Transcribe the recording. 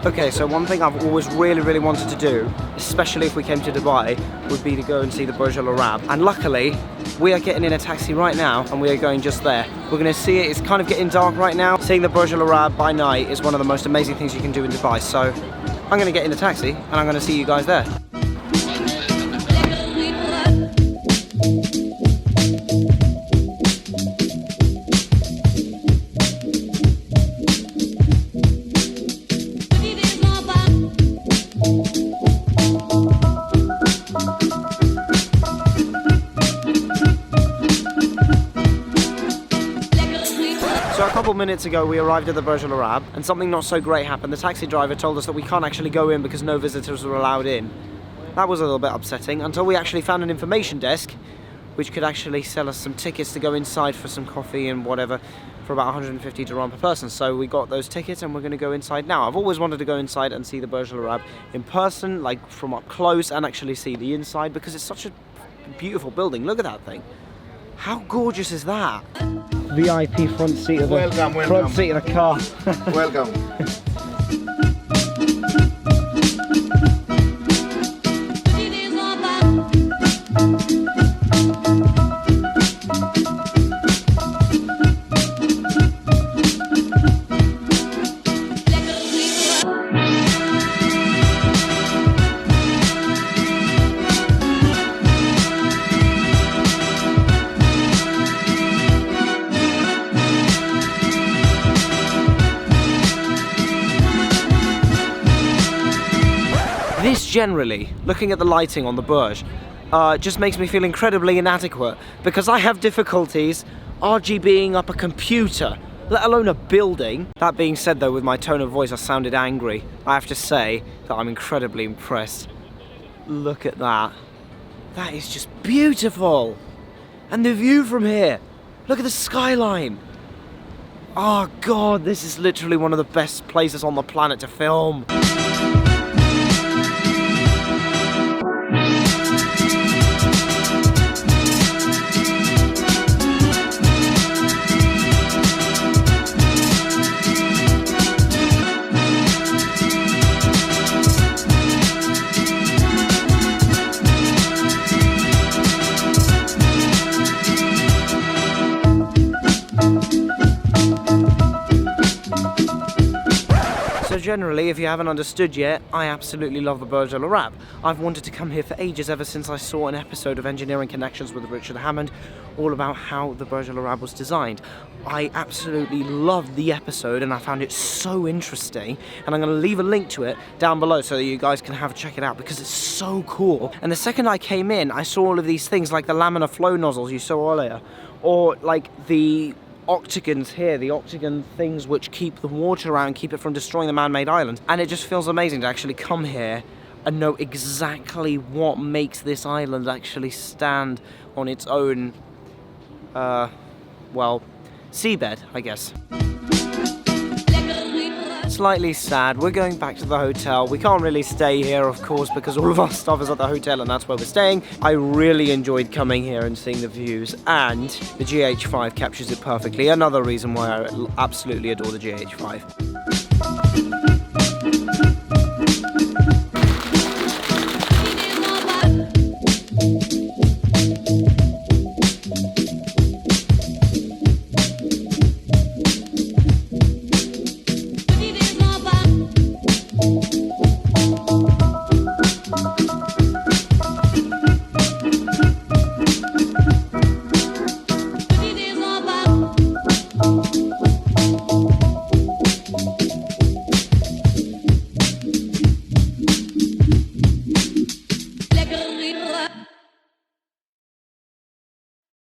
Okay, so one thing I've always really wanted to do, especially if we came to Dubai, would be to go and see the Burj Al Arab. And luckily, we are getting in a taxi right now and we are going just there. We're gonna see it, it's kind of getting dark right now. Seeing the Burj Al Arab by night is one of the most amazing things you can do in Dubai. So I'm gonna get in the taxi and I'm gonna see you guys there. So a couple minutes ago we arrived at the Burj Al Arab and something not so great happened. The taxi driver told us that we can't actually go in because no visitors were allowed in. That was a little bit upsetting until we actually found an information desk which could actually sell us some tickets to go inside for some coffee and whatever for about 150 dirham per person. So we got those tickets and we're going to go inside now. I've always wanted to go inside and see the Burj Al Arab in person, like from up close, and actually see the inside because it's such a beautiful building. Look at that thing. How gorgeous is that? VIP front seat of the front seat of the car. Welcome. This generally, looking at the lighting on the Burj, just makes me feel incredibly inadequate because I have difficulties RGBing up a computer, let alone a building. That being said though, with my tone of voice I sounded angry. I have to say that I'm incredibly impressed. Look at that. That is just beautiful. And the view from here. Look at the skyline. Oh God, this is literally one of the best places on the planet to film. So generally, if you haven't understood yet, I absolutely love the Burj Al Arab. I've wanted to come here for ages, ever since I saw an episode of Engineering Connections with Richard Hammond, all about how the Burj Al Arab was designed. I absolutely loved the episode and I found it so interesting, and I'm going to leave a link to it down below so that you guys can have a check it out because it's so cool. And the second I came in, I saw all of these things like the laminar flow nozzles you saw earlier, or like the octagons here, the octagon things which keep the water around, keep it from destroying the man-made island. And it just feels amazing to actually come here and know exactly what makes this island actually stand on its own, well, seabed, I guess. Slightly sad, we're going back to the hotel. We can't really stay here, of course, because all of our stuff is at the hotel and that's where we're staying. I really enjoyed coming here and seeing the views, and the GH5 captures it perfectly. Another reason why I absolutely adore the GH5.